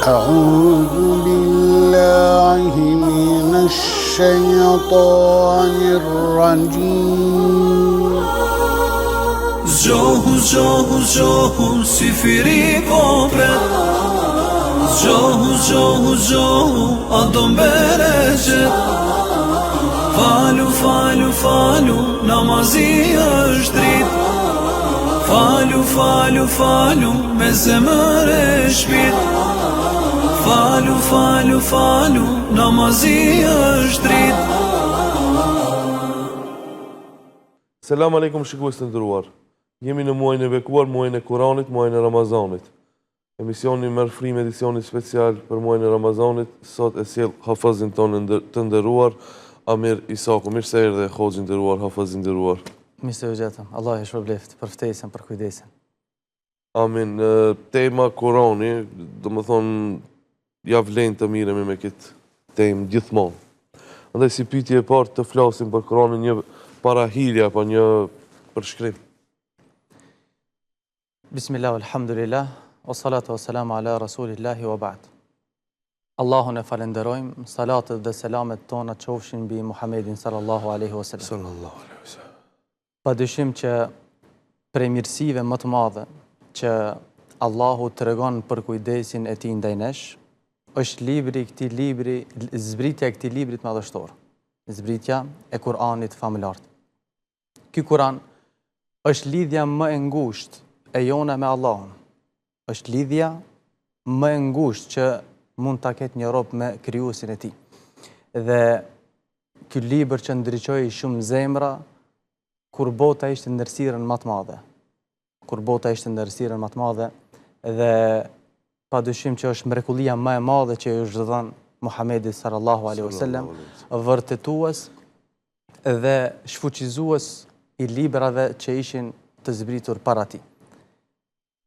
أعوذ بالله من الشيطان الرجيم زجوه زجوه زجوه سفري كوبرت زجوه زجوه زجوه أدم برجت فالو فالو فالو نمازي أشتريت فالو فالو فالو مزمر شبيت فالو فالو فالو نمازي أشتريت. Selam aleikum shikues të nderuar. Jemi në muajin e bekuar, muajin e Kuranit, muajin e Ramazanit. Emisioni merr frym edicioni special për muajin e Ramazanit. Sot e sjell hafazin tonë të nderuar Amir Isaku. Mirë se erdhe hoxhi i nderuar, hafazi i nderuar. Mirë se u gjetëm. Allah e shpërbleft për ftesën, për kujdesin. Amin. Tema Kurani, domethënë ja vlen të miremi me këtë temë gjithmonë. Andaj si pyetje e parë të flasim për Kuranin, një parahilje apo një përshkrim. Bismillah, alhamdulillah, o salatu o salamu ala rasulillahi wa ba'd. Allahun e falenderojmë, salatët dhe selamet tona qofshin bi Muhammedin sallallahu alaihi wasallam. Sallallahu alaihi wasallam. Pa dyshim që prej mirësive më të madhe që Allahu të regon për kujdesin e ti ndaj nesh, është zbritja e këtij librit madhështor, zbritja e Kur'anit famëlart. Ky Kur'an është lidhja më e ngushtë e jona me Allahun. Është lidhja më e ngushtë që mund ta ketë një rob me krijuesin e tij. Dhe ky libër që ndriçoi shumë zemra kur bota ishte në errësirën më të madhe. Kur bota ishte në errësirën më të madhe dhe padyshim që është mrekullia më e madhe që i është dhënë Muhamedit sallallahu alaihi wasallam, vërtetues dhe shfuqizues i librave që ishin të zbritur para tij.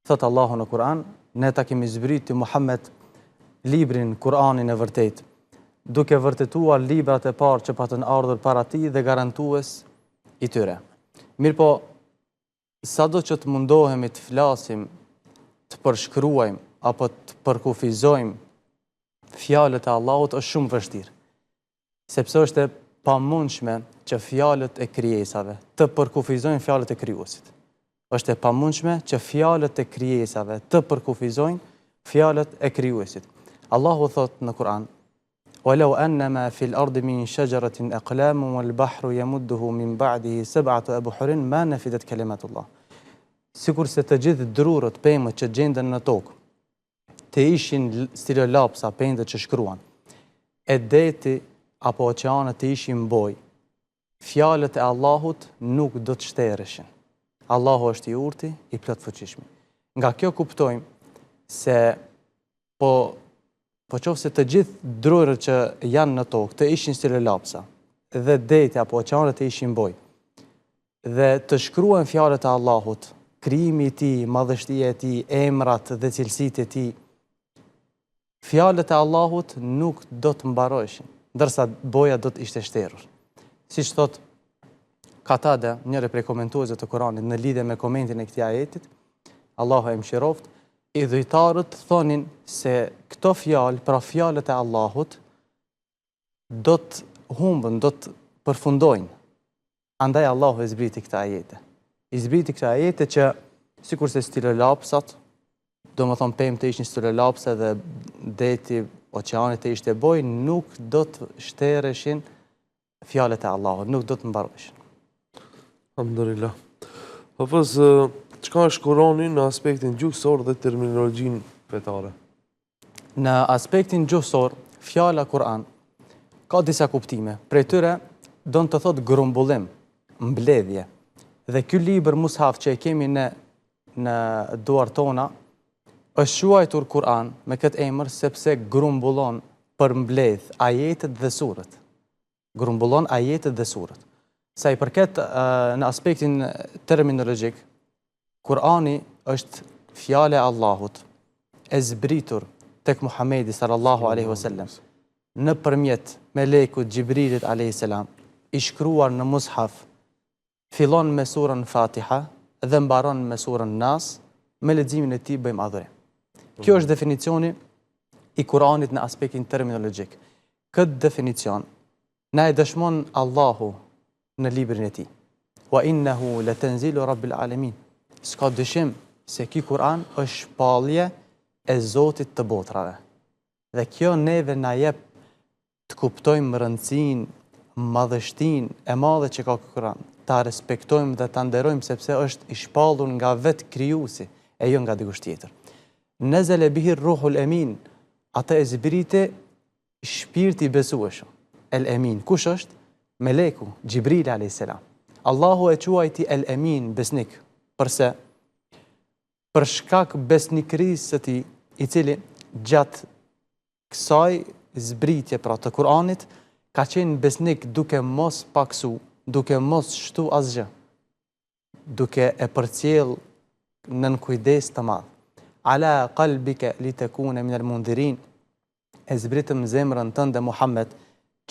Thot Allahu në Kur'an, ne ta kemi zbritur Muhammed librin Kur'anin e vërtet, duke vërtetuar librat e parë që patën ardhur para tij dhe garantues i tyre. Mirpo, sado që të mundohemi të flasim, të përshkruajmë apo të përkufizojmë fjalët e Allahut është shumë vështirë, sepse është e pamundshme që fjalët e krijesave të përkufizojnë fjalët e krijuesit. Është e pamundshme që fjalët e krijesave të përkufizojnë fjalët e krijuesit. Allahu thot në Kur'an: "Walau annama fil ardi min shajaratin aqlamun wal bahru yamudduhu min ba'dihi sab'atu abhurin ma nafidat kalimatullah." Sikurse të gjithë drurët, pemët që gjenden në tokë, të ishin stilolapsa, pemët që shkruan, e deti apo oqeanët të ishin boj, fjalët e Allahut nuk do të shtereshin. Allahu është i urti, i plot fuqishëm. Nga kjo kuptojmë se po qofse të gjithë drurët që janë në tokë të ishin stilolapsa dhe deti apo oqeanët të ishin boj, dhe të shkruan fjalët e Allahut, krijimi i tij, madhështia e tij, emrat dhe cilësitë e tij, fjalët e Allahut nuk do të mbaroheshin, ndërsa boja do të ishte shterur. Siç thot Katade, njëri prej komentuesve të Kuranit, në lidhje me komentin e këtij ajetit, Allahu e mëshiroft, idhujtarët thonin se këto fjalë, pra fjalët e Allahut, do të humbën, do të përfundojnë. Andaj Allahu e zbriti këta ajete. I zbriti këta ajete që, sikurse stilolapsat, do më thonë pemë të ishin stilolapse dhe deti, oqeanit të ishte boj, nuk do të shtereshin fjalët e Allahut, nuk do të mbaroheshin. Alhamdulillah. Hafaz, çka është Kurani në aspektin gjuhësor dhe terminologjinë fetare? Në aspektin gjuhësor, fjala Kur'an ka disa kuptime. Prej tyre do të thotë grumbullim, mbledhje. Dhe ky libër mushaf që e kemi në duart tona është quajtur Kur'an me këtë emër sepse grumbullon, përmbledh ajetet dhe surët. Grumbullon ajetet dhe surët. Sa i përket në aspektin terminologjik, Kur'ani është fjala e Allahut e zbritur tek Muhamedi sallallahu alaihi wasallam nëpërmjet melekut Gjibrilit alayhis salam, i shkruar në mushaf, fillon me surën Fatiha dhe mbaron me surën Nas, me leximin e tij bëjmë adhurim. Kjo është definicioni i Kuranit në aspektin terminologjik. Këtë definicion na e dëshmon Allahu në librin e tij. Wa innahu latanzilu rabbil alamin. S'ka dyshim se ky Kur'an është shpallje e Zotit të botrave. Dhe kjo neve na jep të kuptojmë rëndësinë, madhështinë e madhe që ka ky Kur'an. Ta respektojmë dhe ta nderojmë sepse është i shpallur nga vetë krijuesi e jo nga dikush tjetër. Nazala bihi ruhul amin, ata e zbriti shpirti i besueshëm. El Amin, kush është? Meleku, Gjibril a.s. Allahu e quajti El Amin, besnik, përse për shkak besnikërisë së tij, i cili gjatë kësaj zbritje pra të Kur'anit ka qenë besnik duke mos paksu, duke mos shtu asgjë, duke e përcjell nën kujdes të madh. Ala qalbika litakuna min al-mundhirin, e zbritëm zemrën tënde Muhammed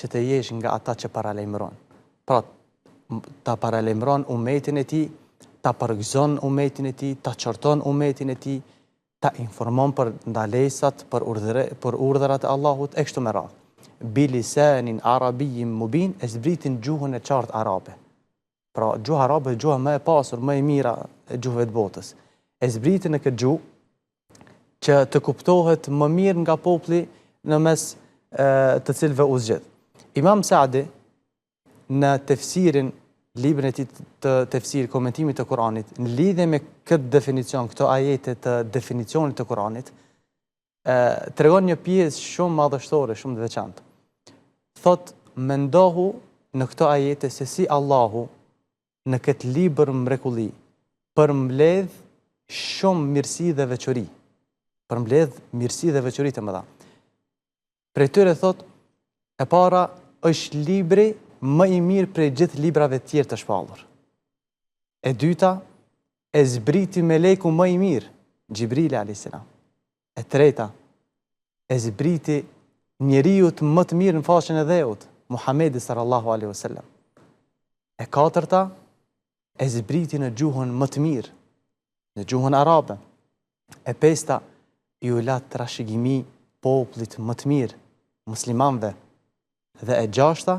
që të jesh nga ata që paralajmëron. Pra, ta paralajmëron umetin e tij, ta përgëzon umetin e tij, ta qorton umetin e tij, ta informon për ndalesat, për urdhërat e Allahut e kështu me radhë. Bilisanin arabiyyin mubin, e zbritin gjuhën e qartë arabe. Pra, gjuha arabe është gjuha më e pasur, më e mira e gjuhëve të botës. E zbritin në këtë gjuhë që të kuptohet më mirë nga populli në mes të cilëve u zgjedh. Imam Saadi në tefsirin, librin e tij të tefsir, komentimit të Kuranit, në lidhje me këtë definicion, këto ajete të definicionit të Kuranit, tregon një pjesë shumë madhështore, shumë të veçantë. Thot, mendohu në këto ajete se si Allahu në këtë libër mrekulli përmbledh shumë mirësi dhe veçori. Përmbledh mirësi dhe veçori të mëdha. Prej tyre thot, e para është libri më i mirë prej gjithë librave tjerë të shpallur. E dyta, e zbriti meleku më i mirë, Gjibril a.s. E treta, e zbriti njeriut më të mirë në fashën e dheut, Muhamedi sallallahu alaihi wasallam. E katërta, e zbriti në gjuhën më të mirë, në gjuhën arabe. E pesta, ju la trashëgimi popullit më të mirë, muslimanëve. Dhe e gjashta,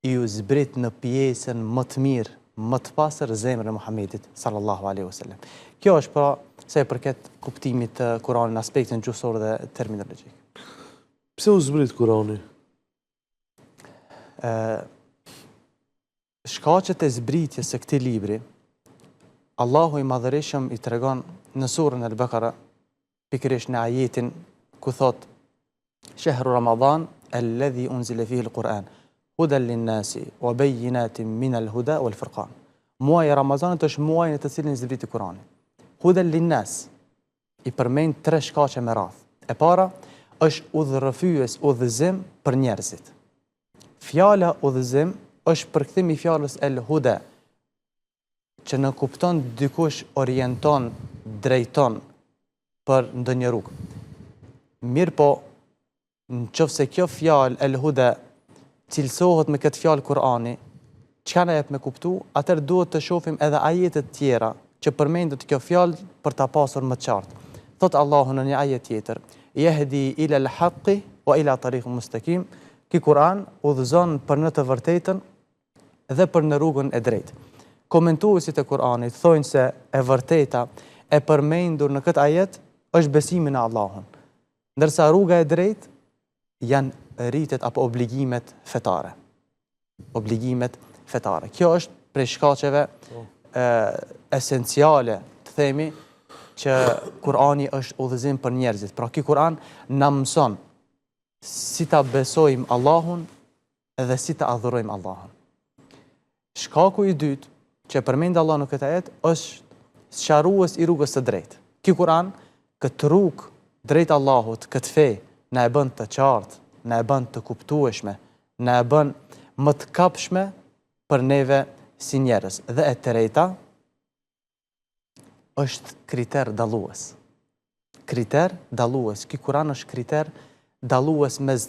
ju zbrit në pjesën më të mirë, më të pastër zemrën e Muhamedit sallallahu alaihi wasallam. Kjo është pra sa i përket kuptimit të Kuranit në aspektin gjuhësor dhe terminologjik. Pse u zbrit Kurani? Shkaqet e zbritjes së këtij libri, Allahu i Madhërisëm i tregon në surën Al-Baqara, pikërisht në ajetin ku thot: Shahru Ramadan alladhi unzila fihi al-Quran hudan lin-nasi wa bayyinatin min al-huda wal-furqan. Muaji i Ramazanit është muaji në të cilin zbriti Kurani. Hudan lin-nas i përmend tre shkaqe me radhë. E para është udhërrëfyes, udhëzim për njerëzit. Fjala udhëzim është përkthim i fjalës el-huda, që në kupton dikush orienton, drejton për ndonjë rrugë. Mirë po, në qoftë se kjo fjalë el-huda cilësohet me këtë fjalë Kurani, çka na jep me kuptu, atëherë duhet të shohim edhe ajetet tjera që përmendet kjo fjalë për ta pasur më të qartë. Thot Allahu në një ajet tjetër: Yahdi ila al-haqqi wa ila tariqin mustaqim. Ky Kur'an udhëzon për në të vërtetën dhe për në rrugën e drejtë. Komentuesit e Kur'anit thonë se e vërteta e përmendur në këtë ajet është besimi në Allahun, ndërsa rruga e drejtë janë rritet apo obligimet fetare. Obligimet fetare. Kjo është prej shkaqeve esenciale, të themi, që Kur'ani është udhëzim për njerëzit. Pra ky Kur'an na mëson si ta besojmë Allahun dhe si ta adhurojmë Allahun. Shkaku i dytë që përmend Allah në këtë ajet është sqarues i rrugës së drejtë. Ky Kur'an, këtë rrugë drejt Allahut, këtë fe, na e bën të qartë, na e bën të kuptueshme, na e bën më të kapshme për neve si njerëz. Dhe e treta është kriter dallues. Kriter dallues. Ky Kur'an është kriter dallues mes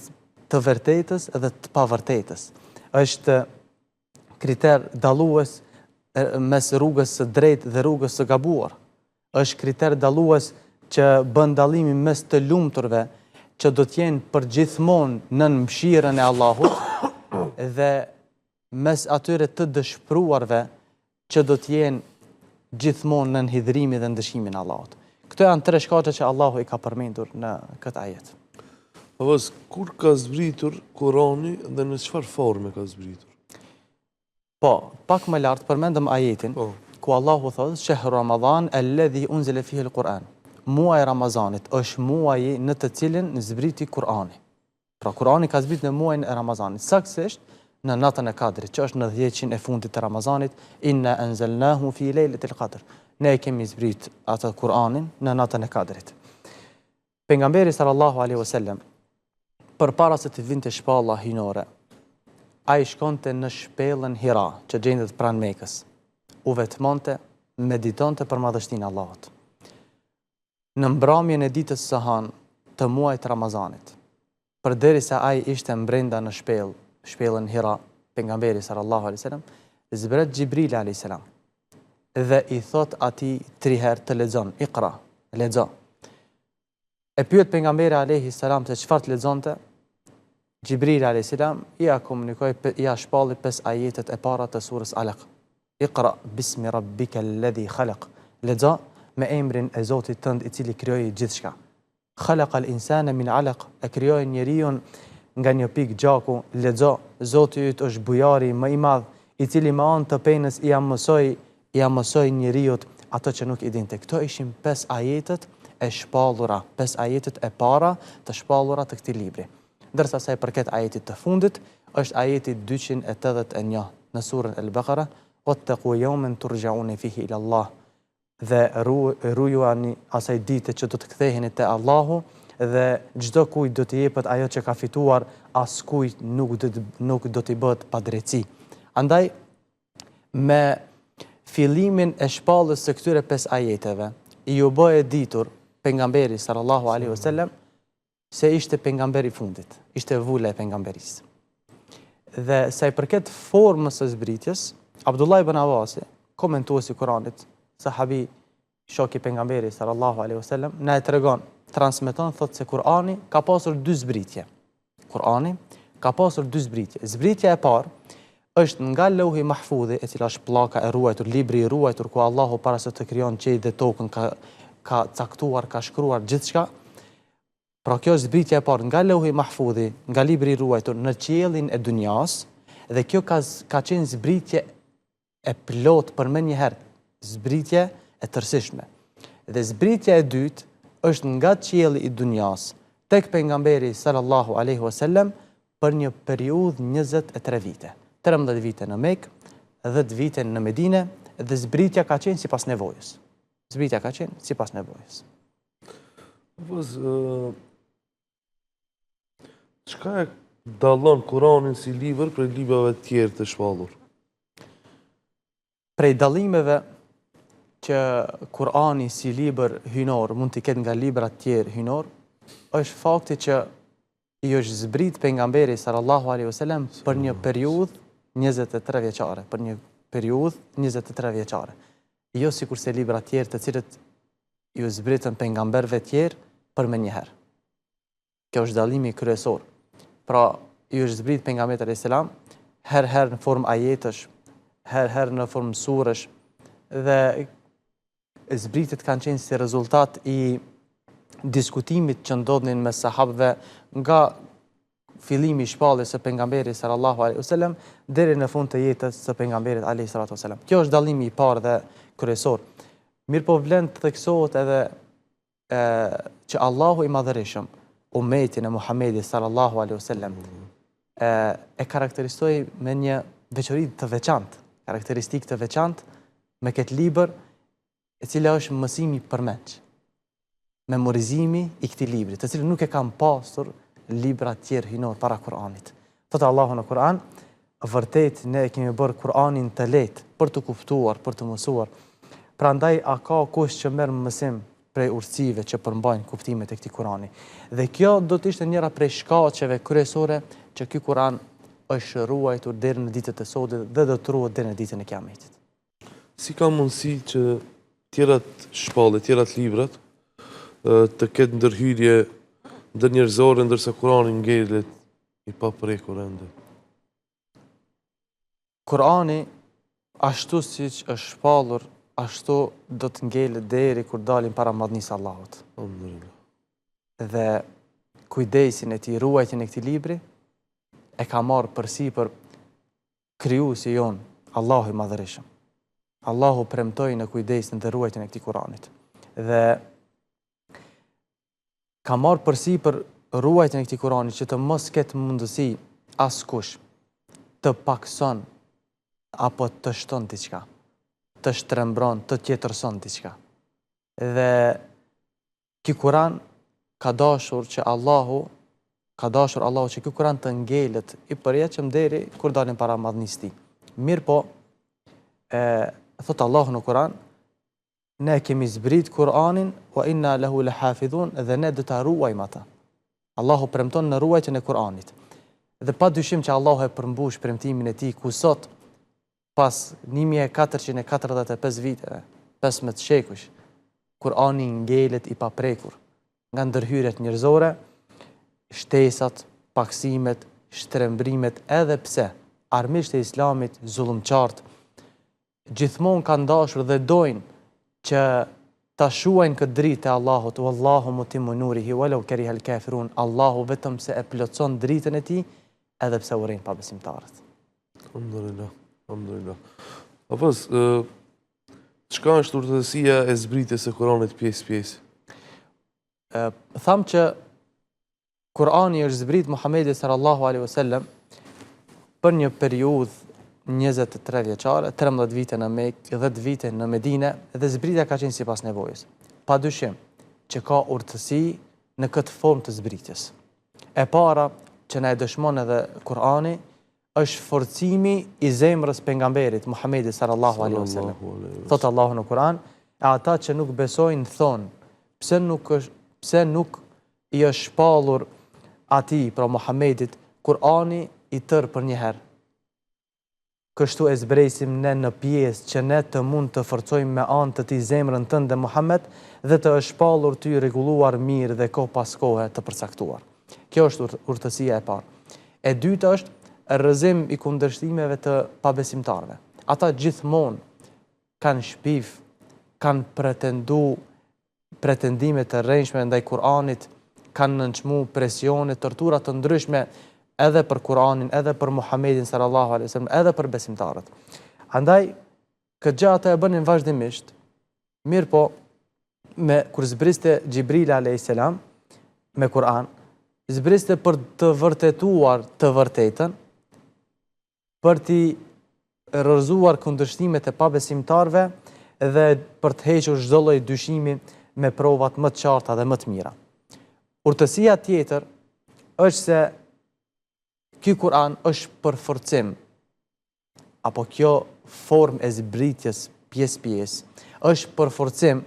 të vërtetës dhe të pavërtetës. Është kriter dallues mes rrugës së drejtë dhe rrugës së gabuar. Është kriter dallues që bën dallimin mes të lumturve, që do t'jenë përgjithmonë nën mëshirën e Allahut dhe mes atyre të dëshpëruarve që do t'jenë gjithmonë nën hidhrimin dhe ndëshkimin e Allahut. Këto janë 3 shkaqe që Allahu i ka përmendur në këtë ajet. Avaz, kur ka zbritur Kurani dhe në çfarë forme ka zbritur? Po, pak më lart përmendëm ajetin Po. ku Allahu thotë shehru Ramadan alladhi unzila fihi al-Quran. Muaji Ramazanit është muaji në të cilin zbriti Kurani. Pra Kurani ka zbritur në muajin e Ramazanit, saktësisht në natën e Kadrit, që është në 10-in e fundit të Ramazanit, inna anzalnahu fi lejletil qadr. Ne e kemi zbrit atë Kur'anin në natën e Kadrit. Pejgamberi sallallahu alaihi wasallam përpara se të vinte shpalla hynore, ai shkonte në shpellën Hira, që gjendet pranë Mekës. U vetmonte, meditonte për madhështinë e Allahut. Në mbrëmjen e ditës së hanë të muajit Ramazanit, përderisa ai ishte brenda në shpellën Hira, pejgamberi sallallahu alaihi wasallam, zbret Xhibril alaihi salam dhe i thot atij 3 herë të lexon, Iqra, lexo. E pyet pejgamberi alaihi salam se çfarë të lexonte. Xhibril alaihi salam ja komunikoi, ja shpalli 5 ajetet e para të surës Alaq. Iqra bismi rabbika alladhi khalaq. Lexo me emrin e Zotit tënd i cili krijoi gjithçka. Khalaqal insana min alaq, e krijoi njeriu nga një pikë gjaku. Lexo, Zoti yt është bujari më i madh, i cili me anë të penës ja mësoi njeriu ato që nuk i dinte. Këto ishin 5 ajetet e shpallura, 5 ajetet e para të shpallura të këtij libri. Ndërsa sa i përket ajetit të fundit, është ajeti 281 në surën Al-Baqara, wattaqu yawman turja'una fihi ila Allah. Dhe ruajuni asaj dite që do të ktheheni te Allahu dhe çdo kujt do të jepet ajo që ka fituar, askujt nuk do t'i bëhet padrejti. Andaj me fillimin e shpallës së këtyre 5 ajeteve, i u bë e ditur pejgamberi sallallahu alaihi wasallam se ishte pejgamberi i fundit, ishte vula e pejgamberisë. Dhe sa i përket formës së zbritjes, Abdullah ibn Abbas, komentuesi i Kuranit, sahabi shoku i pejgamberit sallallahu alaihi wasallam, na e tregon, transmeton, thotë se Kurani ka pasur 2 zbritje. Kurani ka pasur 2 zbritje. Zbritja e parë është nga Lauhi Mahfudhi, e cila është pllaka e ruajtur, libri i ruajtur ku Allahu para se të krijon qiellin dhe tokën ka caktuar, ka shkruar gjithçka. Pra kjo është zbritja e parë nga Lauhi Mahfudhi, nga libri i ruajtur në qiellin e dunjas, dhe kjo ka qenë zbritje e plot për më një herë, zbritje e tërësishme. Dhe zbritja e dytë është nga qielli i dunjas tek pejgamberi sallallahu alaihi wasallam për një periudhë 23 vite. 13 vite në Mekë, 10 vite në Medinë, dhe zbritja ka qenë sipas nevojës. Zbritja ka qenë sipas nevojës. Çka e dallon Kuranin si libër prej librave të tjerë të shpallur? Prej dallimeve që Kurani si libër hynor mund t'i ketë nga libra të tjerë hynor, është fakti që i është zbrit pejgamberi sallallahu alaihi wasallam për një periudhë 23 vjeçare, për një periudhë 23 vjeçare. Jo sikurse libra të tjerë të cilët ju zbritën pejgamberëve të tjerë për më një herë. Kjo është dallimi kryesor. Pra, i është zbrit pejgamberit alayhis salam herë në formë ajetësh, herë në formë surësh, dhe zbritet kanë qenë si rezultat i diskutimit që ndodhin me sahabëve nga fillimi i shpalljes së pejgamberit sallallahu alaihi wasallam deri në fund të jetës së pejgamberit alaihi salatu wasallam. Kjo është dallimi i parë dhe kryesor. Mirë po vlen të theksohet edhe që Allahu i Madhërisëm ummetin e Muhamedit sallallahu alaihi wasallam e karakterizoi me një veçori të veçantë, karakteristikë të veçantë me këtë libër, e cila është mësimi përmendsh, memorizimi i këtij libri, të cilën nuk e kanë pasur libra të tjerë hynor para Kuranit. Thotë Allahu në Kur'an, vërtet ne e kemi bërë Kur'anin të lehtë për të kuptuar, për të mësuar. Prandaj a ka kush që merr mësim prej urtësive që përmbajnë kuptimet e këtij Kurani. Dhe kjo do të ishte njëra prej shkaqeve kryesore që ky Kur'an është ruajtur deri në ditët e sotme dhe do të ruhet deri në ditën e Kiametit. Si ka mundësi që tjerat shpallë, tjerat librat të ketë ndërhyrje ndër njerëzore, ndërsa Kurani ngelet i paprekur ende? Kurani, ashtu siç është shpallur, ashtu do të ngelet deri kur dalin para madhnisë Allahut. Alhamdulillah. Dhe kujdesin e tij, ruajtjen e këtij libri e ka marrë përsipër krijuesi jon, Allahu i Madhërisëm. Allahu premtoi në kujdesin dhe ruajtjen e këtij Kuranit. Dhe ka marrë përsipër ruajtjen e këtij Kurani që të mos ketë mundësi askush të pakson apo të shton diçka, të shtrembron, të tjetërson diçka. Dhe ky Kuran ka dashur Allahu që ky Kuran të ngelet i përjetshëm deri kur dalin para madhnisë tij. Mirë po, thot Allahu në Kuran, ne kemi zbrit Kuranin wa inna lahu lahafidhun, dhe ne do ta ruajmë ata. Allahu premton në ruajtjen e Kuranit. Dhe pa dyshim që Allahu e përmbush premtimin e tij ku sot pas 1445 viteve, 15 shekush, Kurani ngelet i paprekur nga ndërhyrjet njerëzore, shtesat, paksimet, shtrembrimet, edhe pse armiqtë e Islamit, zullumçart, gjithmonë kanë dashur dhe dojnë që ta shuajnë këtë dritë e Allahut, wallahu mutimmu nurihi walau karihal kafirun. Allahu vetëm se e plotson dritën e tij, edhe pse urrejnë pabesimtarët. Alhamdulillah, alhamdulillah. Hafez, çka është urtësia e zbritjes së Kuranit pjesë-pjesë? Tham që Kurani është zbrit Muhamedi sallallahu alaihi wasallam për një periudhë 23 vjeçare, 13 vite në Mekë, 10 vite në Medinë, dhe zbritja ka qenë sipas nevojës. Padyshim që ka urtësi në këtë formë të zbritjes. E para që na e dëshmon edhe Kurani është forcimi i zemrës pejgamberit Muhamedi sallallahu alaihi wasallam. Thot Allahu në Kur'an, e ata që nuk besojnë thonë, pse nuk i është shpallur atij, pra Muhamedit, Kur'ani i tërë për një herë. Kështu e zbresim ne në pjesë që ne të mund të forcojmë me anë të tij zemrën tënde Muhammed, dhe të është shpallur ty rregulluar mirë dhe kohë pas kohe të përcaktuar. Kjo është urtësia e parë. E dyta është rrëzim i kundërshtimeve të pabesimtarëve. Ata gjithmonë kanë shpif, kanë pretendime të rrënjshme ndaj Kur'anit, kanë nënçmu presione, tortura të ndryshme edhe për Kur'anin, edhe për Muhamedin sallallahu alaihi wasallam, edhe për besimtarët. Andaj këtë gjë ata e bënin vazhdimisht. Mirë po, kur zbriste Gjibril alayhis salam me Kur'an, zbriste për të vërtetuar të vërtetën, për t'i rrëzuar kundërshtimet e pabesimtarëve dhe për të hequr çdo lloj dyshimi me provat më të qarta dhe më të mira. Urtësia tjetër është se ky Kur'an është përforcim, apo kjo formë e zbritjes pjesë-pjesë është përforcim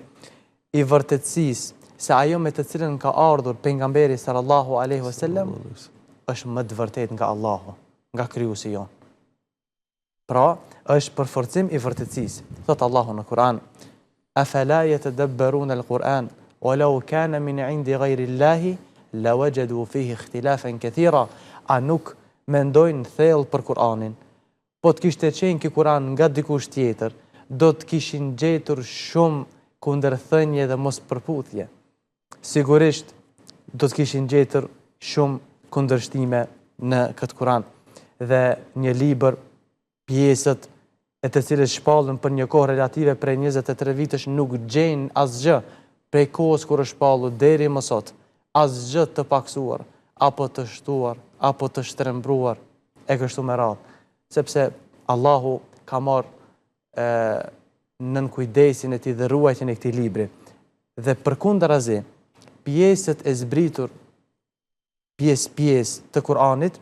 i vërtetësisë se ajo me të cilën ka ardhur pejgamberi sallallahu alaihi wasallam është më të vërtetë nga Allahu, nga krijuesi jon. Pra, është përforcim i vërtetësisë. Thot Allahu në Kur'an: "Afala yatadabbaruna al-Qur'an, walau kana min 'indi ghayri Allahi lawajadu fihi ikhtilafan kathira." A nuk mendojnë thellë për Kur'anin? Po të kishte qenë ky Kur'an nga dikush tjetër, do të kishin gjetur shumë kundërthënie dhe mos përputhje. Sigurisht do të kishin gjetur shumë kundërshtime në këtë Kur'an. Dhe një libër, pjesët e të cilës shpallën për një kohë relative prej 23 vitesh nuk gjejnë asgjë prej kohës kur është shpallur deri më sot, asgjë të paksuar, apo të shtuar, apo të shtrembruar, e kështu me radhë. Sepse Allahu ka marrë nën kujdesin e tij dhe ruajtjen e këtij libri. Dhe përkundrazi, pjesët e zbritur pjesë të Kur'anit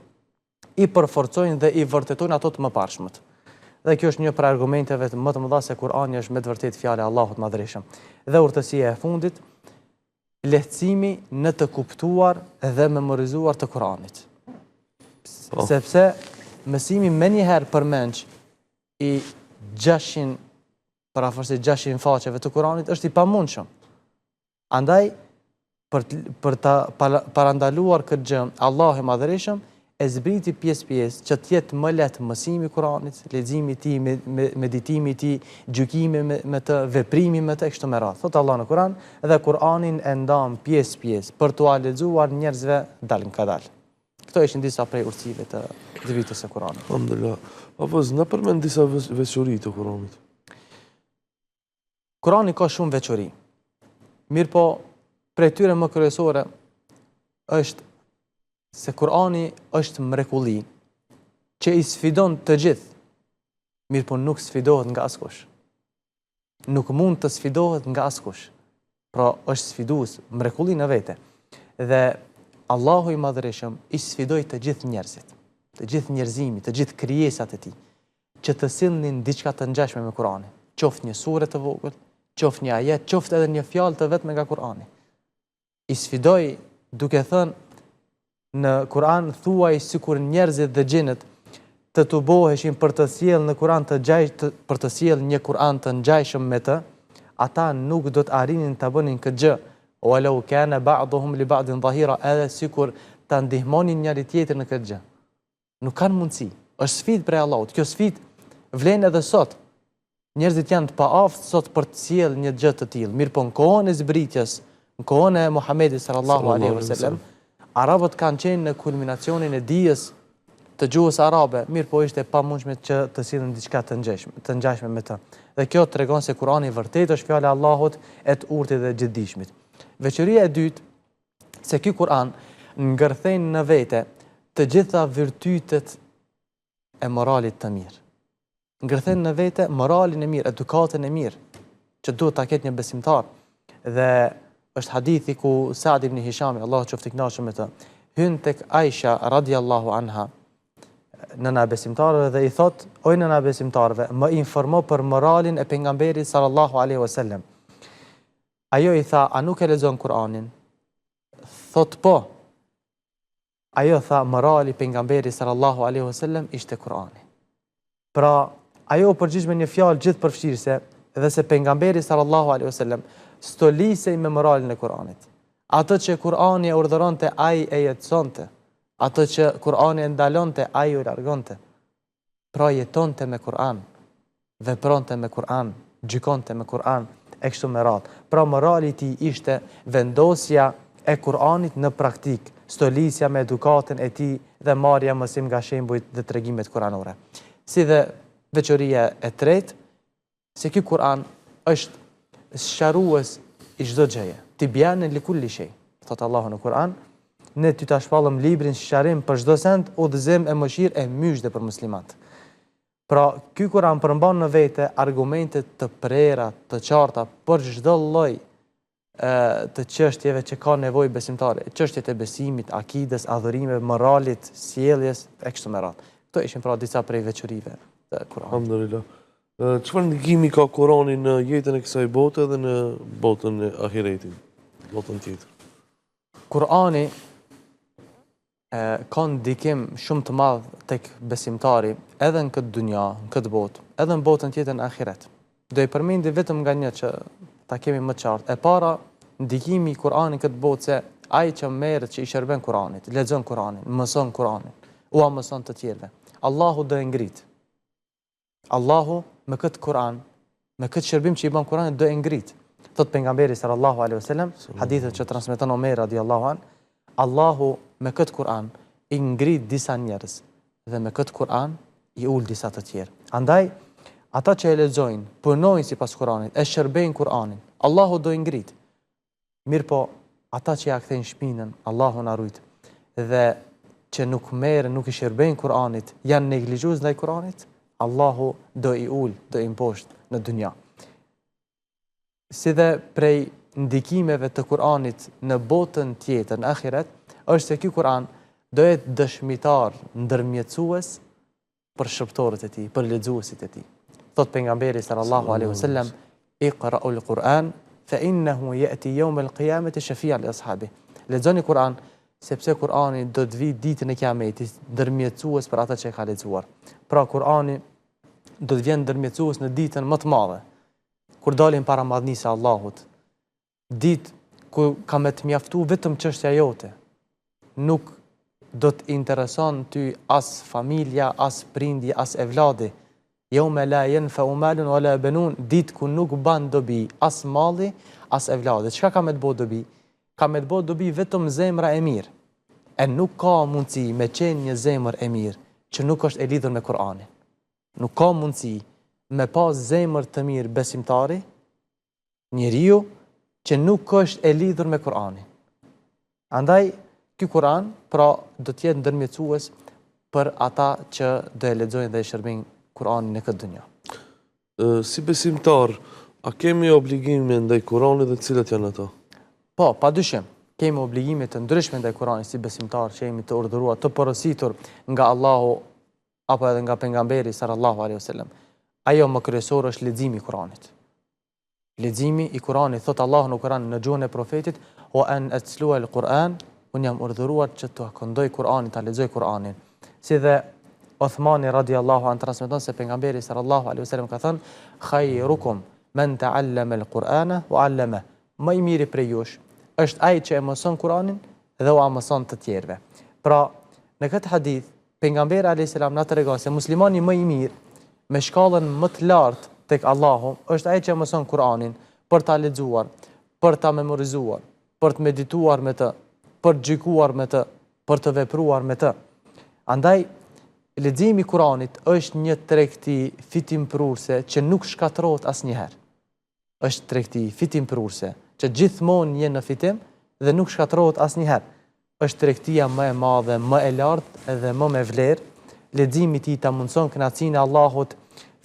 i përforcojnë dhe i vërtetojnë ato të mëparshmet. Dhe kjo është një prej argumenteve më të mëdha se Kur'ani është me të vërtetë fjalë e Allahut Madhërisëm. Dhe urtësia e fundit, lehtësimi në të kuptuar dhe memorizuar të Kur'anit. Sepse mësimi me njëherë përmend i 600 parafërsi 600 faqeve të Kur'anit është i pamundshëm. Andaj për ta parandaluar këtë gjë, Allahu i Madhërisëm e zbriti pjesë që të jetë më lehtë mësimi i Kuranit, leximi i tij, meditimi i tij, gjykimi me të, veprimi me të kështu me radhë. Thot Allah në Kur'an, dhe Kur'anin e ndam pjesë për t'u lexuar njerëzve dalë kadal. Këto ishin disa prej urtësive të vitës së Kuranit. Alhamdulillah. Apo na përmend disa veçori të Kuranit. Kurani ka shumë veçori. Mirë po, prej tyre më kryesore është se Kurani është mrekulli që i sfidon të gjithë, mirë po nuk sfidohet nga askush. Nuk mund të sfidohet nga askush. Pra është sfidues, mrekulli në vete. Dhe Allahu i Madhërisëm i sfidoi të gjithë njerëzit, të gjithë njerëzimin, të gjithë krijesat e tij, që të sillnin diçka të ngjashme me Kuranin, qoftë një sure të vogël, qoftë një ajet, qoftë edhe një fjalë të vetme nga Kurani. I sfidoi duke thënë në Kur'an thuaj sikur njerëzit dhe xhinët të tuboheshin për të sjellë në Kur'an për të sjellë një Kur'an të ngjashëm me të, ata nuk do të arrinin ta bënin këtë gjë. Walau kana ba'dhum li ba'din dhahira, edhe sikur ta ndihmonin njëri tjetrin në këtë gjë. Nuk kanë mundësi. Është sfidë prej Allahut. Kjo sfidë vlen edhe sot. Njerëzit janë të paaftë sot për të sjellë një gjë të tillë. Mirë po në kohën e zbritjes, në kohën e Muhamedit sallallahu alaihi wasallam, arabët kanë qenë në kulminacionin e dijes të gjuhës arabe, mirë po ishte pamundshme që të sillen diçka të ngjashme me të. Dhe kjo tregon se Kurani vërtet është fjala e Allahut e të urtit dhe gjithdijshmit. Veçoria e dytë, se ky Kur'an ngërthen në vete të gjitha virtytet e moralit të mirë. Ngërthen në vete moralin e mirë, edukatën e mirë, që duhet ta ketë një besimtar. Dhe është hadithi ku Sa'd ibn Hishami, Allahu qoftë i kënaqur me të, hyn tek Aisha radhiyallahu anha, nëna e besimtarëve dhe i thot: "O nëna e besimtarëve, më informo për moralin e pejgamberit sallallahu alaihi wasallam." Ajo i tha: "A nuk e lexon Kur'anin?" Thot: "Po." Ajo tha: "Morali i pejgamberit sallallahu alaihi wasallam ishte Kur'ani." Pra, ajo u përgjigj me një fjalë gjithë përfshirëse, dhe se pejgamberi sallallahu alaihi wasallam stolisej me moralin e Kur'anit. Atë që Kur'ani e urdhëronte, ai e jetësonte. Atë që Kur'ani e ndalonte, ai u largonte. Pra jetonte me Kur'an, vepronte me Kur'an, gjykonte me Kur'an, e kështu me radhë. Pra morali i tij ishte vendosja e Kur'anit në praktik, stolisja me edukatën e tij dhe marrja mësim nga shembujt dhe tregimet kuranore. Si dhe veçoria e tretë, se ky Kur'an është sqarues i çdo gjëje. Tibyanen li kulli shay. Thot Allahu në Kur'an, ne ty ta shpallëm librin sqarim për çdo send, udhëzim e mëshirë e myshdhe për muslimanët. Pra, ky Kur'an përmban në vete argumente të prera, të qarta për çdo lloj të çështjeve që ka nevojë besimtari, çështjet e besimit, akides, adhurimeve, moralit, sjelljes e kështu me radhë. Këto ishin pra disa prej veçorive të Kur'anit. Alhamdulillah. Çfarë ndikimi ka Kurani në jetën e kësaj bote dhe në botën e ahiretit, botën tjetër? Kurani ka ndikim shumë të madh tek besimtari, edhe në këtë dunja, në këtë botë, edhe në botën tjetër në ahiret. Do i përmendi vetëm nga një që ta kemi më qartë. E para, ndikimi i Kuranit këtë botë, se ai që merret, që i shërben Kuranit, lexon Kuranin, mëson Kuranin, ua mëson të tjerëve, Allahu do e ngrit. Allahu me këtë Kur'an, me këtë shërbim që i bën Kur'anit do e ngrit. Thot pejgamberi sallallahu alaihi wasallam, hadithet që transmeton Omer radiallahu an, Allahu me këtë Kur'an i ngrit disa njerëz dhe me këtë Kur'an i ul disa të tjerë. Andaj ata që e lexojnë, punojnë sipas Kur'anit, e shërbejnë Kur'anin, Allahu do i ngrit. Mirë po, ata që ja kthejnë shpinën, Allahu na rujt, dhe që nuk merren, nuk i shërbejnë Kur'anit, janë neglizhues ndaj Kur'anit, Allahu do i ul, do i mposht në dunja. Si dhe prej ndikimeve të Kur'anit në botën tjetër, në ahiret, është se ky Kur'an do jetë dëshmitar, ndërmjetësues për shërptorët e tij, për lexuesit e tij. Thot pejgamberi sallallahu alaihi wasallam, "Iqra'ul Qur'an fa innahu ya'ti yawm al-qiyamati shafi'an li ashabihi." Lexoni Kur'an, sepse Kur'ani do të vijë ditën e Kiametit ndërmjetësues për ata që e ka lexuar. Pra Kur'ani do të vjen ndërmjetësues në ditën më të madhe, kur dalin para madhnisë së Allahut. Ditë ku ka me të mjaftu vetëm çështja jote. Nuk do të intereson ty as familja, as prindi, as evladi. Yawma la yanfa'u malun wala banun, ditë ku nuk ban dobi as malli, as evladi. Çka ka me të bëu dobi? Ka me të bëu dobi vetëm zemra e mirë. E nuk ka mundësi me qenë një zemër e mirë që nuk është e lidhur me Kur'anin. Nuk ka mundësi me pas zemër të mirë besimtari, njeriu që nuk është e lidhur me Kur'anin. Andaj, ky Kur'an, pra, do të jetë ndërmjetësues për ata që do e lexojnë dhe e shërbejnë Kur'anin në këtë dynjë. Si besimtar, a kemi obligime ndaj Kur'anit dhe cilat janë ato? Po, padyshim, kemi obligime të ndryshme ndaj Kur'anit si besimtar që jemi të urdhëruar, të porositur nga Allahu apo edhe nga pejgamberi sallallahu alaihi wasallam. Ajo më kryesor është leximi i Kur'anit. Leximi i Kur'anit, thot Allahu në Kur'an në gjuhën e profetit, o an atlua al-Qur'an, unë jam urdhëruar që të këndoj Kur'anin, ta lexoj Kur'anin. Si dhe Uthmani radiallahu anhu transmeton se pejgamberi sallallahu alaihi wasallam ka thënë: "Khayrukum man ta'allama al-Qur'ana wa 'allama." Më i miri prej jush është ai që e mëson Kur'anin dhe u mëson të tjerëve. Pra, në këtë hadith, pejgamberi alayhis salam na tregon se muslimani më i mirë me shkallën më të lartë tek Allahu është ai që mëson Kur'anin për ta lexuar, për ta memorizuar, për të medituar me të, për të gjykuar me të, për të vepruar me të. Andaj, leximi i Kur'anit është një tregti fitimprurse që nuk shkatërrohet asnjëherë. Është tregti fitimprurse që gjithmonë je në fitim dhe nuk shkatërrohet asnjëherë. Është tregtia më e madhe, më e lartë dhe më me vlerë. Leximi i tij ta mundson kënaqësinë e Allahut,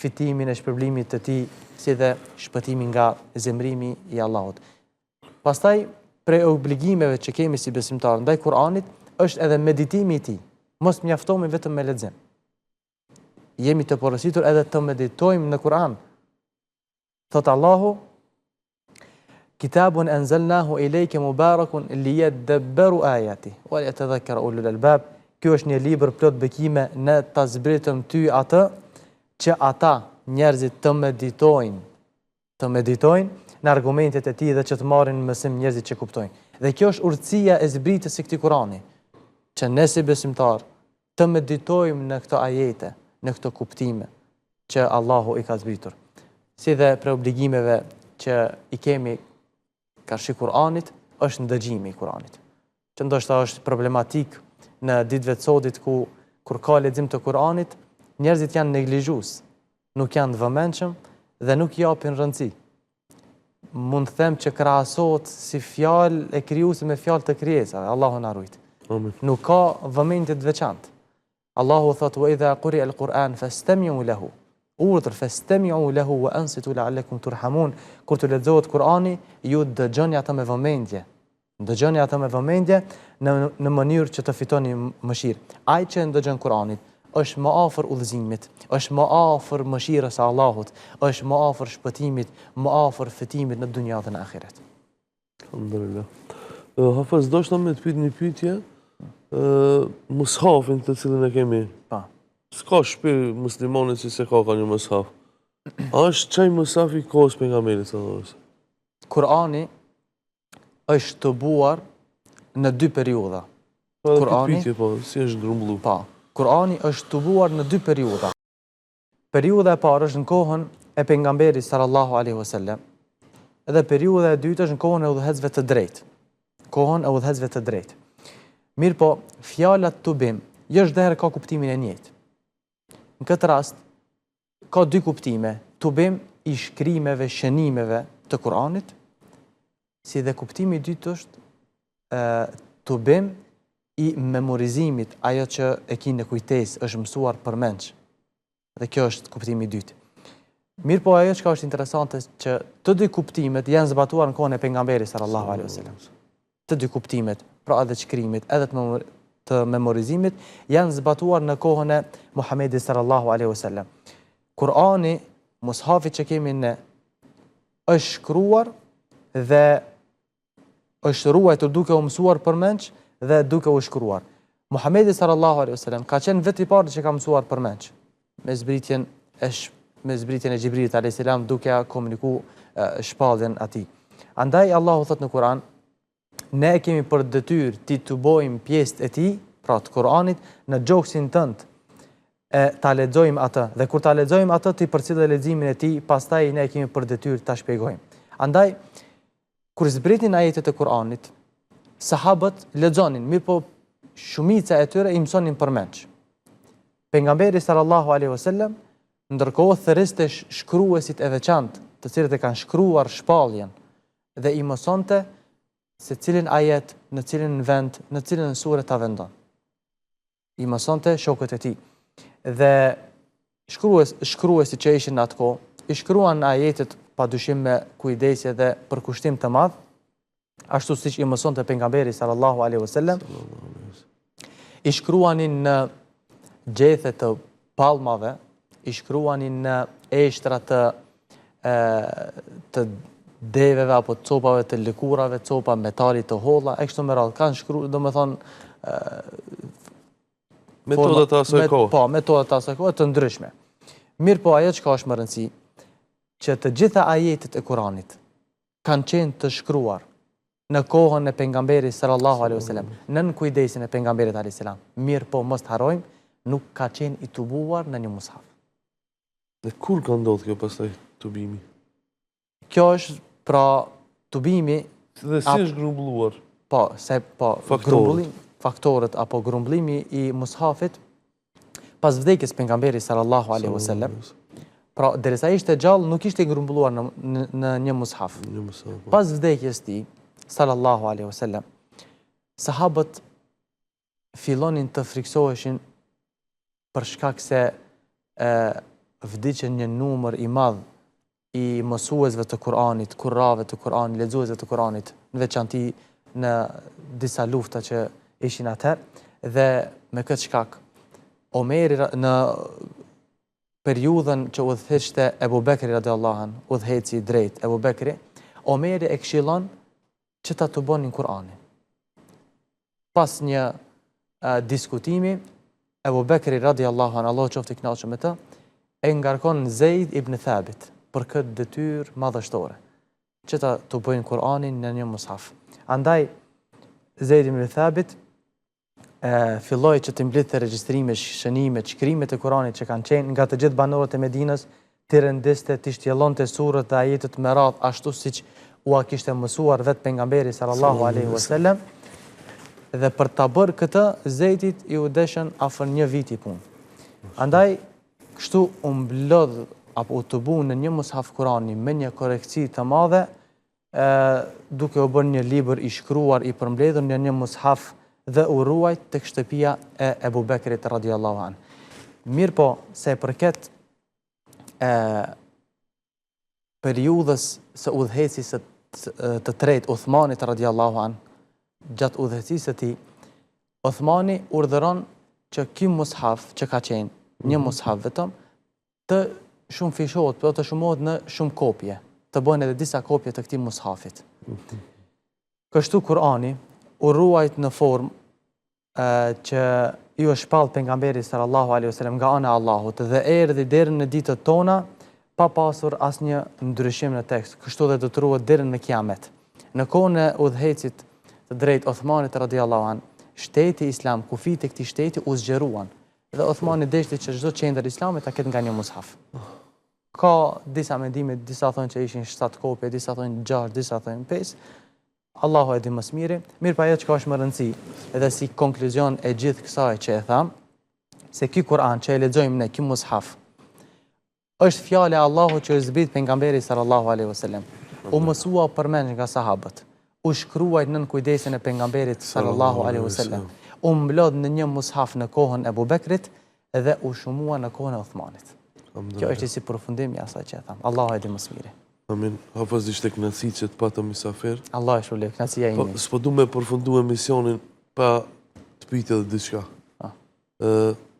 fitimin e shpërblimit të tij, si dhe shpëtimin nga zemrimi i Allahut. Pastaj, prej obligimeve që kemi si besimtar ndaj Kur'anit është edhe meditimi i tij. Mos mjaftohemi vetëm me lexim. Jemi të porositur edhe të meditojmë në Kur'an. Thot Allahu: "Kitabun anzalnahu ilayka mubarakun liyadabbaru ayati wa liyatadhakkara ulul albab." Ky është një libër plot bekime, ne ta zbritëm ty atë që ata njerëzit të meditojnë në argumentet e tij dhe që të marrin mësim njerëzit që kuptojnë. Dhe kjo është urtësia e zbritjes së këtij Kurani, që ne si besimtar të meditojmë në këto ajete, në këto kuptime që Allahu i ka zbritur. Si dhe për obligimeve që i kemi karshi Kur'anit, është ndëgjimi i Kur'anit, që ndoshta është problematik në ditëve të sodit kur ka lexim të Kur'anit, njerëzit janë neglizhues, nuk janë të vëmendshëm dhe nuk japin rëndësi. Mund të them që krahasohet si fjalë e krijuesit me fjalë të krijesave, Allahu na ruaj. Nuk ka vëmendje të veçantë. Allahu thotë: "Wa idha quri'a al-Qur'an fastami'u lahu." Urdhër fastami'u lahu wa ansitu la'allakum turhamun. Kur të lexohet Kur'ani, ju dëgjoni atë me vëmendje. Dëgjoni atë me vëmendje në mënyrë që të fitoni mëshirë. Ai që ndëgjon Kur'anin është më afër udhëzimit, është më afër mëshirës së Allahut, është më afër shpëtimit, më afër fitimit në dunja dhe në ahiret. Alhamdulillah. Hafez, doshta me të pyet një pyetje, mushafin të cilën e kemi. Pa. S'ka shpi muslimanit që se ka një mushaf. A është çaj mushafi kohës pejgamberit sallallahu alaihi wasallam? Kur'ani është të buar në dy periudha. Kur'ani, po, si është grumbullu? Pa. Kur'ani është të buar në dy periudha. Periudha e parë është në kohën e pejgamberit sallallahu alaihi wasallam, edhe periudha e dytë është në kohën e udhëhecëve të drejtë. Kohën e udhëhecëve të drejtë. Mirë po, fjala tubim, jo çdo herë ka kuptimin e njëjtë. Në këtë rast, ka dy kuptime. Tubim i shkrimeve, shënimeve të Kur'anit, si dhe kuptimi i dytë është tubim i memorizimit, ajo që e ki në kujtesë, është mësuar përmendsh. Dhe kjo është kuptimi i dytë. Mirë po, ajo që ka është interesante që të dy kuptimet janë zbatuar në kohën e pejgamberit sallallahu alaihi wasallam. Të dy kuptimet, pra edhe shkrimit, edhe të memorizimit, janë zbatuar në kohën e Muhamedit sallallahu alaihi wasallam. Kur'ani, mushafi që kemi ne, është shkruar dhe është ruajtur duke u mësuar përmendsh dhe duke u shkruar. Muhamedi sallallahu alaihi wasallam ka qenë vetë i parë që ka mësuar përmendsh me zbritjen e Xhibrilit alayhis salam duke komunikuar shpalljen atij. Andaj Allahu thot në Kur'an: ne kemi për detyrë ti të bojmë pjesë e tij, pra të Kur'anit, në gjoksin tënd ta lexojmë atë. Dhe kur ta lexojmë atë, ti përcjell leximin e tij, pastaj ne kemi për detyrë ta shpjegojmë. Andaj kur zbritin ajetet e Kur'anit, sahabët lexonin, mirë po shumica e tyre i mësonin përmendsh. Pejgamberi sallallahu alaihi wasallam, ndërkohë thëriste shkruesit e veçantë, të cilët e kanë shkruar shpalljen dhe i mësonte se cilin ajet, në cilin vend, në cilin sure ta vendon. I mësonte shokët e tij. Dhe shkruesit që ishin në atë kohë, i shkruan ajetet padyshim me kujdesje dhe përkushtim të madh, ashtu siç i mësonte pejgamberi sallallahu alaihi wasallam. I shkruanin në gjethe të palmave, i shkruanin në eshtra të deveve apo copave të lëkurave, copa metali të holla, e kështu me radhë. Kanë shkruar, domethënë Metodat e asaj kohe. Po, metodat e asaj kohe të ndryshme. Mirë po, ajo çka është më rëndësi, që të gjitha ajetet e Kuranit kanë qenë të shkruar në kohën e pejgamberit sallallahu alaihi wasallam, nën kujdesin e pejgamberit alayhis salam. Mirë po, mos të harrojmë, nuk ka qenë i tubuar në një mushaf. Dhe kur ka ndodhur kjo pastaj tubimi? Kjo është pra tubimi. Dhe si është grumbulluar? Po, faktorët apo grumbullimi i mushafit pas vdekjes pejgamberit sallallahu alaihi wasallam. Pra, derisa ishte gjallë, nuk ishte grumbulluar në një mushaf. Pas vdekjes tij sallallahu alaihi wasallam, sahabët fillonin të friksoheshin për shkak se vdiqen një numër i madh i mësuesve të Kur'anit, kurrave të Kur'anit, lexuesve të Kur'anit, në veçanti në disa lufta që ishin atëherë, dhe me këtë shkak Omeri në periudhën që udhëheqte Ebu Bekri radiallahu anhu, udhëheci i drejt Ebu Bekri, Omeri e këshillon që ta tubonin Kur'anin. Pas një diskutimi, Ebu Bekri radiallahu anhu, Allahu qoftë i kënaqur me të, e ngarkon Zeid ibn Thabit për këtë detyrë madhështore, që ta tubojnë Kur'anin në një mushaf. Andaj Zeid ibn Thabit filloi që të mblidhte regjistrime, shënime, shkrimet e Kuranit që kanë qenë nga të gjithë banorët e Medinës, të rendiste, të shtjellonte surrat dhe ajetet me radhë ashtu siç ua kishte mësuar vetë pejgamberi sallallahu alaihi wasallam. Dhe për ta bërë këtë, Zeidit i u deshën afër një viti punë. Andaj kështu u mblodh apo u tubu në një mushaf Kurani me një korekci të madhe, duke u bërë një libër i shkruar, i përmbledhur në një mushaf dhe u ruajt tek shtëpia e Ebu Bekrit radiallahu anhu. Mirë po, se përket periudhës së udhëheqjes të tretë Uthmanit radiallahu anhu, gjatë udhëheqjes së tij, Uthmani urdhëron që ky mushaf që ka qenë një mushaf vetëm të shumë fishohet, po të shumohet në shumë kopje, të bëhen edhe disa kopje të këtij mushafit. Kështu Kurani u ruajt në formë që ju është shpall pejgamberi sallallahu alaihi wasallam nga ana e Allahut dhe erdhi deri në ditët tona pa pasur asnjë ndryshim në tekst, kështu dhe do të ruhet deri në kiamet. Në kohën e udhëheqit të drejt Uthmanit radiallahu anhu, shteti islam, kufit e këtij shteti u zgjeruan dhe Uthmani deshti që çdo qendër islame ta ketë nga një mushaf. Ka disa mendime, disa thonë që ishin 7 kopje, disa thonë 6, disa thonë 5. Allahu e di më së miri. Mirë pa ajo që ka është më rëndësi, edhe si konkluzion e gjithë kësaj që e tham, se ky Kur'an që e lexojmë ne, ky mushaf, është fjala e Allahut që u zbrit pejgamberi sallallahu alaihi wasallam. U mësua përmend nga sahabët. U shkruaj nën kujdesin e pejgamberit sallallahu alaihi wasallam. U mblodh në një mushaf në kohën e Abu Bekrit dhe u shumua në kohën e Uthmanit. Kjo është si përfundim i asaj që e tham. Allahu e di më së miri. Amin. Hafaz ishte kënaqësi që të patëm mysafir. Allah e shpëlbej, kënaqësia ime. Po s'po du me përfundu emisionin pa të pyetë edhe diçka.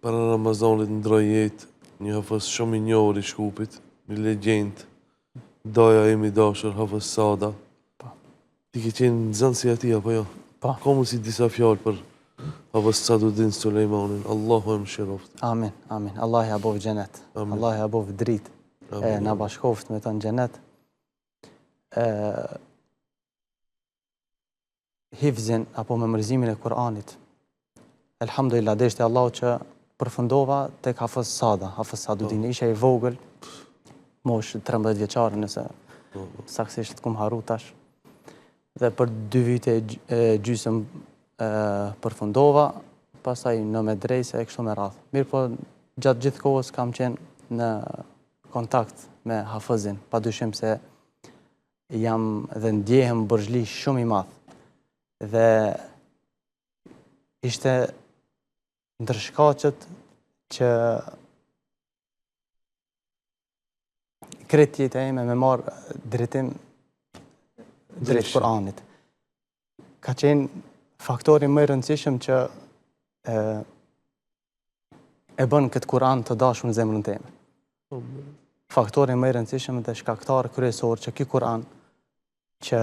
Para Ramazanit ndroi jetë një hafaz shumë i njohur i Shkupit, një legjend, doja imi dashur, Hafaz Sada. Ti ke qenë nxënës si ati apo jo? Po. Ka mundsi disa fjalë për Hafaz Saduddin Sulejmanin. Allahu e mëshiroft. Amin, amin. Allah ja bëv xhenet. Allah ja bëv dritë. Na bashkoft me të në xhenet. hifzin apo memorizimin e Kur'anit. Elhamdulillah, deshte Allahu që përfundova tek Hafez Sada. Hafez Sadudini isha i vogël, mosh 13 vjeçar nëse saktësisht kum haru tash. Dhe për 2 vite gjysëm përfundova, pastaj në medrese e kështu me radhë. Mirë po, gjatë gjithë kohës kam qenë në kontakt me Hafezin, padyshim se jam dhe ndjehem bërgjli shumë i madh. Dhe ishte ndërshkaqet që kretë jetë ime me marë drejtim drejt Kur'anit. Ka qenë faktori më i rëndësishëm që e bën këtë Kur'an të dashur në zemrën time. Faktori më i rëndësishëm dhe shkaktar kryesor që ky Kur'an që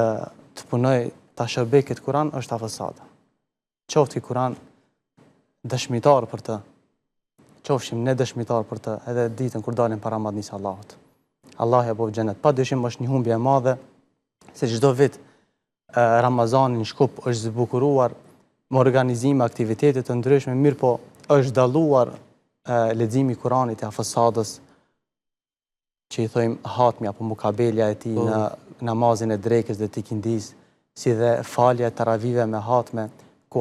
të punoj ta shërbej këtë Kur'an është Hafez Sada. Qoftë ky Kur'an dëshmitar për të, qofshim ne dëshmitar për të, edhe ditën kur dalim para madhnisë Allahut. Allah ja bëv xhenet. Padyshim është një humbje e madhe se çdo vit Ramazanin Shkup është zbukuruar me organizime aktivitete të ndryshme, mirë po është dalluar leximi i Kuranit e Hafez Sadës, që i thojmë hatmi apo mukabelja e tij në namazin e drekës dhe të ikindis, si dhe falja e taravive me hatme, ku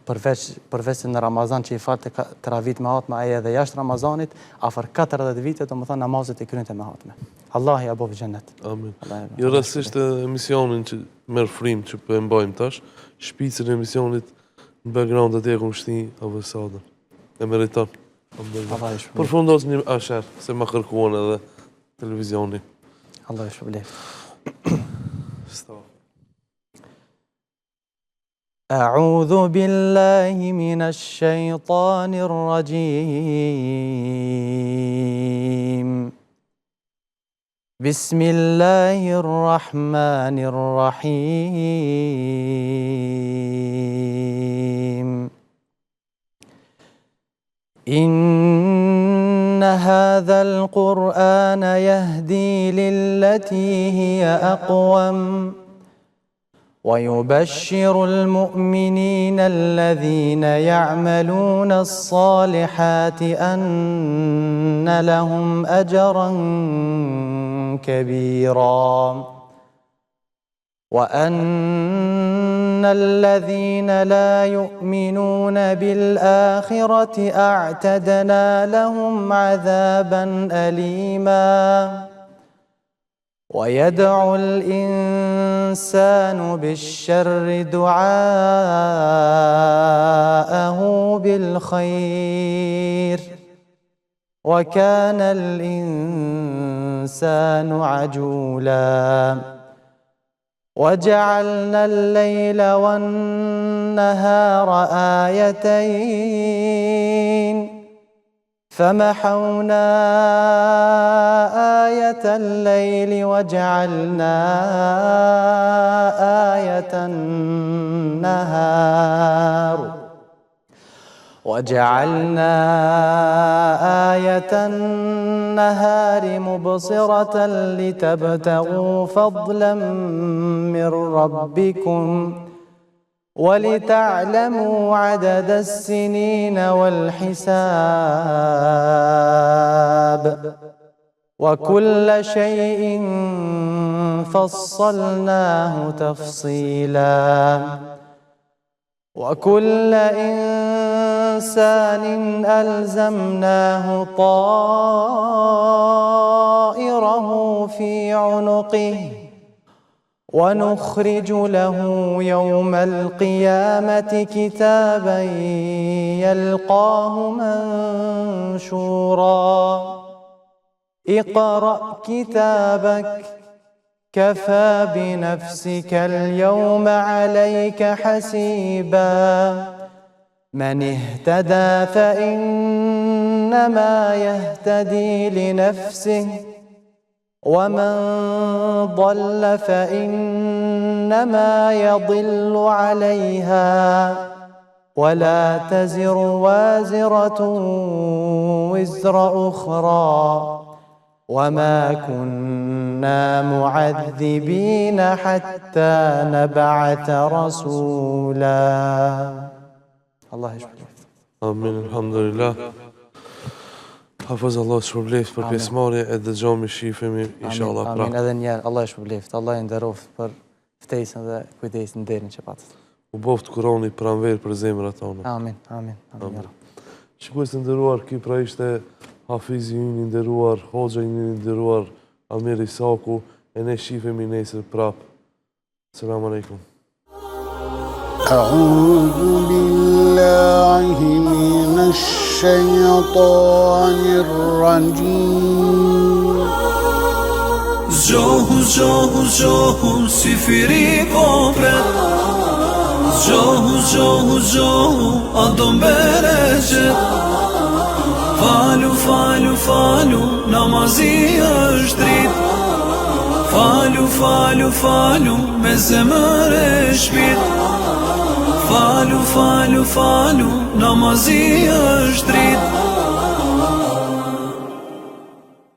përveç në Ramazan që i falte taravit me hatme, ai edhe jashtë Ramazanit, afër 40 vite, domethënë namazet e krynte me hatme. Allah ja bëv xhenet. Amin. Jo rastisht emisionin që merr frim që po e mbajmë tash, shpicën e emisionit në background atje ku shti Hafez Sada. E meriton. Përfundos një asher, se ma kërkuan edhe televizioni. Allah e shpëlef. أعوذ بالله من الشيطان الرجيم بسم الله الرحمن الرحيم إن هذا القرآن يهدي للتي هي أقوم ويبشر المؤمنين الذين يعملون الصالحات أن لهم أجرا كبيرا وأن الذين لا يؤمنون بالآخرة أعتدنا لهم عذابا أليما ويدعو الإنسان بالشر دعاءه بالخير وكان الإنسان عجولا وجعلنا الليل والنهار آيتين فمحونا آية الليل وجعلنا آية النهار مبصرة لتبتغوا فضلا من ربكم ولتعلموا عدد السنين والحساب وكل شيء فصلناه تفصيلا وكل إنسان ألزمناه طائره في عنقه ونخرج له يوم القيامة كتابا يلقاه منشورا اقرأ كتابك كفى بنفسك اليوم عليك حسيبا من اهتدى فإنما يهتدي لنفسه ومن ضل فإنما يضل عليها ولا تزر وازرة وزر أخرى وما كنا معذبين حتى نبعث رسولا. الله يشفيك. Amin, alhamdulillah. Hafaz Allah shpërbleft për pjesëmarrje e dëgjojmë shifemi inshallah pra. Amin, edhe njerë, Allah shpërbleft, Allah i nderoft për ftesën dhe kujdesin derin që patët. U boft Kurani pranver për zemrat tona. Amin, amin, amin. Shikues të nderuar, ky pra ishte Hafizi ynë i nderuar, Hoxha ynë i nderuar, Amir Isaku, e ne shifemi nesër prap. Selamun alaikum. أعوذ بالله من الشيطان الرجيم. Zgjohu, zgjohu, zgjohu, si firi popret. Zgjohu, zgjohu, zgjohu, a do mbereqet. Falu, falu, falu, namazi është drit. Falu, falu, falu, me zemër e shpit. Falu, falu, falu, namazi është drit.